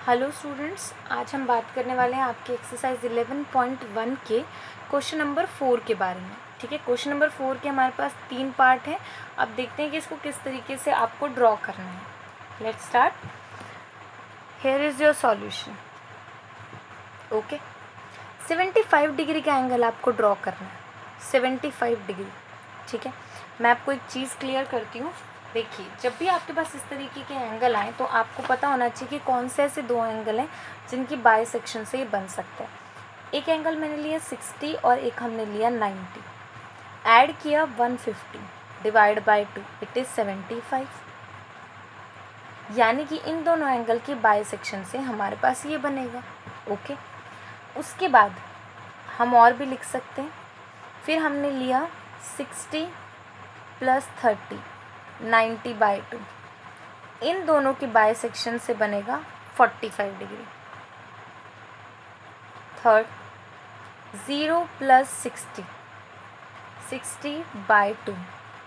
Hello students, आज हम बात करने वाले हैं आपके एक्सरसाइज 11.1 के क्वेश्चन नंबर 4 के बारे में। ठीक है, क्वेश्चन नंबर 4 के हमारे पास 3 पार्ट हैं। अब देखते हैं कि इसको किस तरीके से आपको ड्रॉ करना है। Let's start. Here is your solution. Okay, 75 degree का एंगल आपको ड्रॉ करना है, 75 डिग्री। ठीक है, मैं आपको एक चीज़ क्लियर करती हूँ। देखिए, जब भी आपके पास इस तरीके के एंगल आए तो आपको पता होना चाहिए कि कौन से ऐसे दो एंगल हैं जिनकी बाय सेक्शन से ये बन सकता है। एक एंगल मैंने लिया 60 और एक हमने लिया 90। ऐड किया 150 डिवाइड बाय 2, इट इज़ 75। यानी कि इन दोनों एंगल की बाय सेक्शन से हमारे पास ये बनेगा। ओके, उसके बाद हम और भी लिख सकते हैं। फिर हमने लिया 60 प्लस 30, 90/2। इन दोनों की बाय सेक्शन से बनेगा 45 डिग्री। थर्ड, 0 प्लस 60, 60/2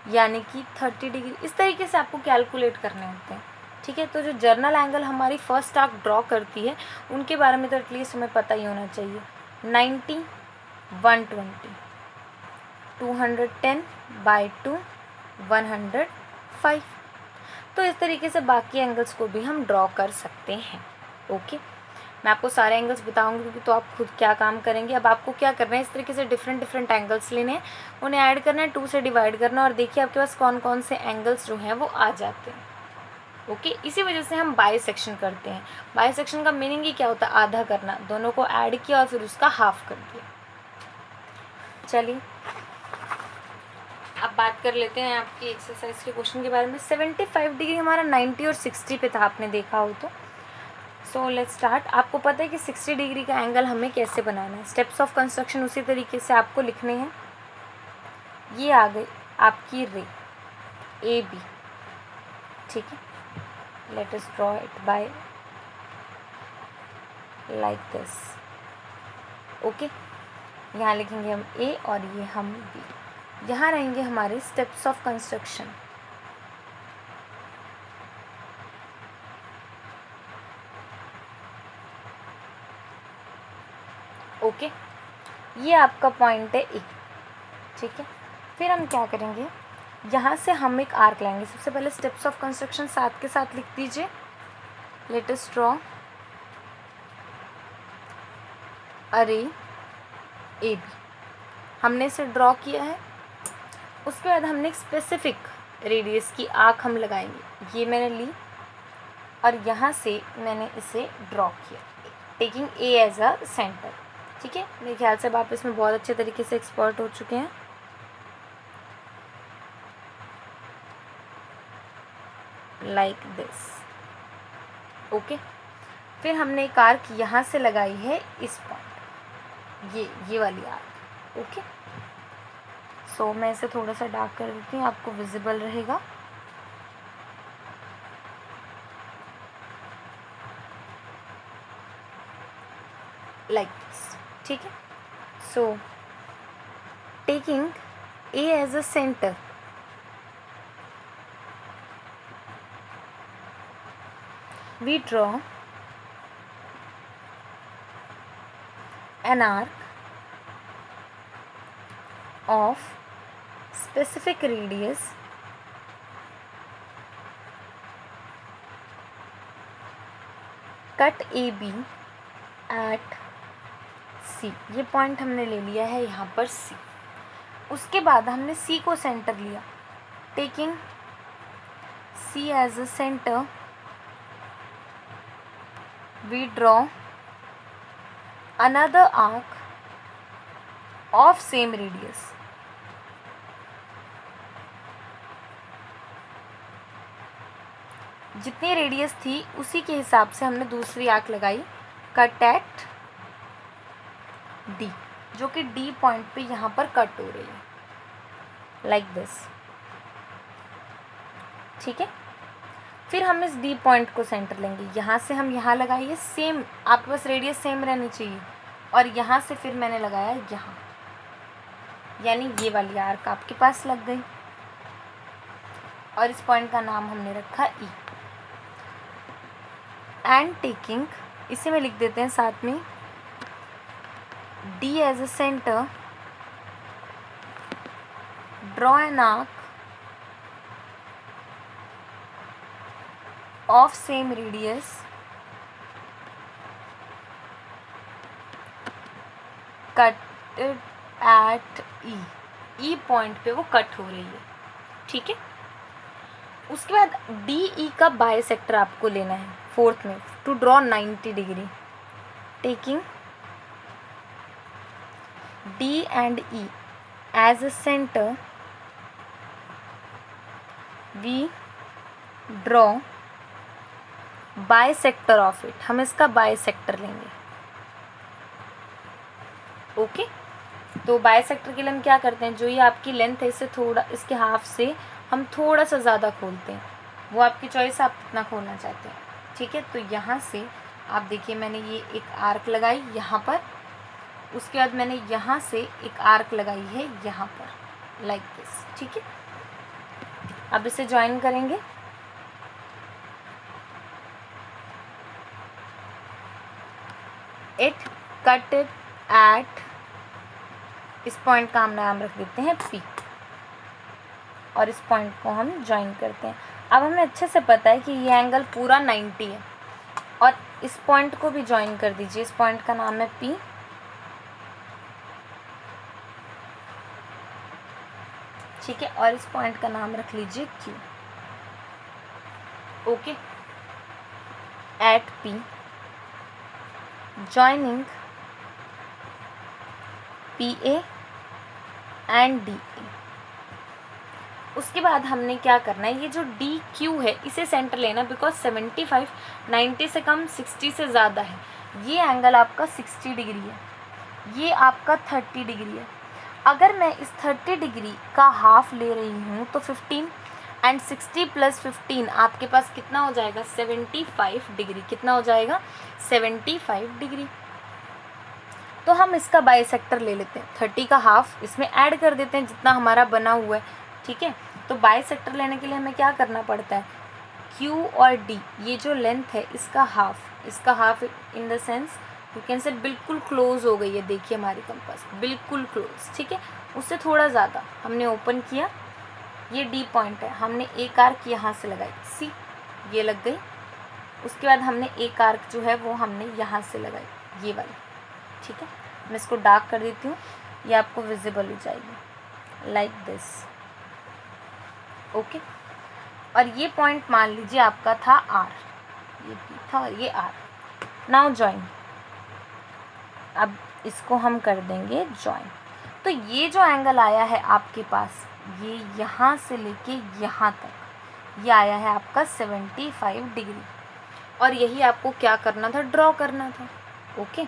यानी कि 30 डिग्री। इस तरीके से आपको कैलकुलेट करने होते हैं। ठीक है, तो जो जर्नल एंगल हमारी फर्स्ट आर्क ड्रॉ करती है उनके बारे में तो एटलीस्ट हमें पता ही होना चाहिए। 90, 120, 210/2, 105। तो इस तरीके से बाकी एंगल्स को भी हम ड्रॉ कर सकते हैं। ओके, मैं आपको सारे एंगल्स बताऊंगी तो आप खुद क्या काम करेंगे। अब आपको क्या करना है, इस तरीके से डिफरेंट डिफरेंट एंगल्स लेने हैं, उन्हें ऐड करना है, 2 से डिवाइड करना, और देखिए आपके पास कौन कौन से एंगल्स जो हैं वो आ जाते हैं। ओके, इसी वजह से हम बाई सेक्शन करते हैं। बाई सेक्शन का मीनिंग ही क्या होता है? आधा करना। दोनों को ऐड किया और फिर उसका हाफ कर दिया। चलिए अब बात कर लेते हैं आपकी एक्सरसाइज के क्वेश्चन के बारे में। 75 डिग्री हमारा 90 और 60 पे था, आपने देखा हो तो। So let's start. आपको पता है कि 60 डिग्री का एंगल हमें कैसे बनाना है। स्टेप्स ऑफ कंस्ट्रक्शन उसी तरीके से आपको लिखने हैं। ये आ गई आपकी रे ए बी। ठीक है, let us draw it by like this. Okay, यहाँ लिखेंगे हम ए और ये हम बी। यहाँ रहेंगे हमारे स्टेप्स ऑफ कंस्ट्रक्शन। ओके, ये आपका पॉइंट है ए। ठीक है, फिर हम क्या करेंगे, यहाँ से हम एक आर्क लाएंगे। सबसे पहले स्टेप्स ऑफ कंस्ट्रक्शन साथ के साथ लिख दीजिए। लेट अस ड्रॉ अरे ए बी। हमने इसे ड्रॉ किया है। उसके बाद हमने एक स्पेसिफिक रेडियस की आर्क हम लगाएंगे। ये मैंने ली और यहाँ से मैंने इसे ड्रॉ किया, taking A as a centre. ठीक है, मेरे ख्याल से अब आप इसमें बहुत अच्छे तरीके से एक्सपर्ट हो चुके हैं। Like this. ओके, फिर हमने एक आर्क यहाँ से लगाई है इस पॉइंट, ये वाली आर्क। ओके, सो मैं इसे थोड़ा सा डार्क कर देती हूँ, आपको विजिबल रहेगा। Like this. ठीक है, so taking A as a centre, we draw an arc of specific radius cut AB at C। ये पॉइंट हमने ले लिया है यहाँ पर C। उसके बाद हमने C को सेंटर लिया, taking C as a centre, we draw another arc of same radius। जितनी रेडियस थी उसी के हिसाब से हमने दूसरी आर्क लगाई, कट एट डी, जो कि डी पॉइंट पे यहाँ पर कट हो रही है, लाइक दिस। ठीक है, फिर हम इस डी पॉइंट को सेंटर लेंगे। यहाँ से हम यहाँ लगाइए, सेम आपके पास रेडियस सेम रहनी चाहिए, और यहाँ से फिर मैंने लगाया यहाँ, यानी ये वाली आर्क आपके पास लग गई, और इस पॉइंट का नाम हमने रखा ई। एंड टेकिंग इसे में लिख देते हैं साथ में D as a centre, draw an arc of same radius cut at E point पे वो कट हो रही है, ठीक है। उसके बाद डी ई का बाइसेक्टर आपको लेना है फोर्थ में, to draw 90 degree, taking D and E as a centre we draw bisector of it, हम इसका बाइसेक्टर लेंगे, ओके। तो बाइसेक्टर के लिए हम क्या करते हैं, जो ये आपकी लेंथ है इससे थोड़ा, इसके हाफ से हम थोड़ा सा ज़्यादा खोलते हैं, वो आपकी चॉइस, आप कितना खोलना चाहते हैं, ठीक है। तो यहाँ से आप देखिए मैंने ये एक आर्क लगाई यहाँ पर, उसके बाद मैंने यहाँ से एक आर्क लगाई है यहाँ पर, लाइक दिस, ठीक है। अब इसे ज्वाइन करेंगे, इट कट इट एट, इस पॉइंट का हम नाम रख देते हैं P, और इस पॉइंट को हम ज्वाइन करते हैं। अब हमें अच्छे से पता है कि ये एंगल पूरा 90 है, और इस पॉइंट को भी ज्वाइन कर दीजिए, इस पॉइंट का नाम है P, ठीक है, और इस पॉइंट का नाम रख लीजिए Q, okay. At P joining PA and DA। उसके बाद हमने क्या करना है, ये जो DQ है इसे सेंटर लेना, बिकॉज 75 90 से कम 60 से ज़्यादा है, ये एंगल आपका 60 डिग्री है, ये आपका 30 डिग्री है। अगर मैं इस 30 डिग्री का हाफ ले रही हूँ तो 15 एंड 60 प्लस 15 आपके पास कितना हो जाएगा, 75 डिग्री, कितना हो जाएगा 75 डिग्री। तो हम इसका बाइसेक्टर ले लेते हैं, 30 का हाफ इसमें ऐड कर देते हैं जितना हमारा बना हुआ है, ठीक है। तो बाइसेक्टर लेने के लिए हमें क्या करना पड़ता है, Q और D, ये जो लेंथ है इसका half in the sense you can say बिल्कुल क्लोज हो गई है, देखिए हमारी कंपास बिल्कुल क्लोज, ठीक है। उससे थोड़ा ज़्यादा हमने ओपन किया, ये D पॉइंट है, हमने एक आर्क यहाँ से लगाई, सी ये लग गई। उसके बाद हमने एक आर्क जो है वो हमने यहाँ से लगाई, ये वाली, ठीक है। मैं इसको डार्क कर देती हूँ, ये आपको विजिबल हो जाएगी लाइक दिस, ओके। और ये पॉइंट मान लीजिए आपका था R, ये P था और ये R। नाउ ज्वाइन, अब इसको हम कर देंगे ज्वाइन। तो ये जो एंगल आया है आपके पास, ये यहाँ से लेके यहाँ तक ये आया है आपका 75 डिग्री, और यही आपको क्या करना था, ड्रॉ करना था, ओके।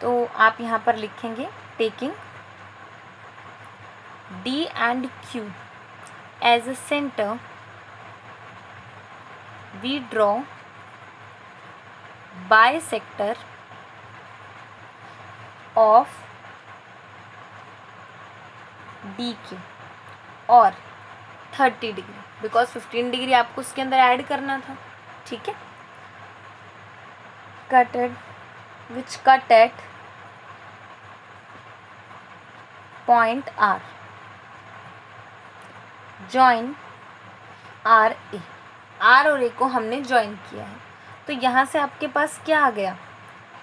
तो आप यहाँ पर लिखेंगे taking D and Q as a centre we draw bisector of DQ और 30 डिग्री, बिकॉज 15 डिग्री आपको उसके अंदर ऐड करना था, ठीक है। Cutted which cut at point R, join R A, R और A को हमने ज्वाइन किया है। तो यहाँ से आपके पास क्या आ गया,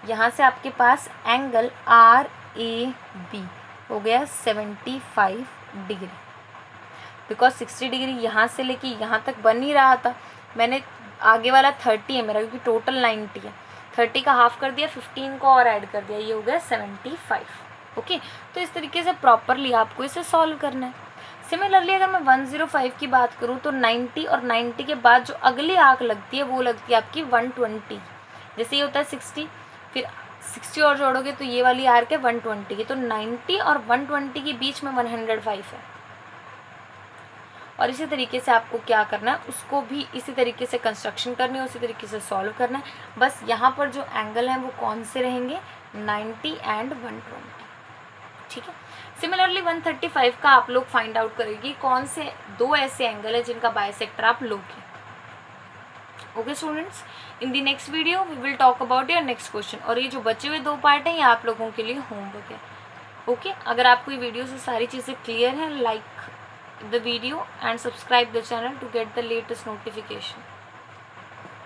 यहाँ से आपके पास एंगल RAB हो गया 75 डिग्री, बिकॉज 60 डिग्री यहाँ से लेके यहाँ तक बन ही रहा था। मैंने आगे वाला 30 है मेरा, क्योंकि टोटल 90 है, 30 का हाफ कर दिया, 15 को और ऐड कर दिया, ये हो गया 75, ओके। तो इस तरीके से प्रॉपरली आपको इसे सॉल्व करना है। सिमिलरली अगर मैं 105 की बात करूँ तो 90 और 90 के बाद जो अगली आर्क लगती है वो लगती है आपकी 120, जैसे ये होता है 60, फिर 60 और जोड़ोगे तो ये वाली आर्क है 120 की, तो 90 और 120 के बीच में 105 है। और इसी तरीके से आपको क्या करना है, उसको भी इसी तरीके से कंस्ट्रक्शन करनी है, उसी तरीके से सॉल्व करना है। बस यहाँ पर जो एंगल हैं वो कौन से रहेंगे, 90 एंड 120, ठीक है। सिमिलरली 135 का आप लोग फाइंड आउट करेंगे कौन से दो ऐसे एंगल है जिनका बाइसेक्टर आप लोगे। Okay students, in the next video we will talk about your next question. और ये जो बचे हुए 2 पार्ट हैं ये आप लोगों के लिए होमवर्क है। ओके अगर आपको ये वीडियो से सारी चीज़ें क्लियर हैं, like the video and subscribe the channel to get the latest notification.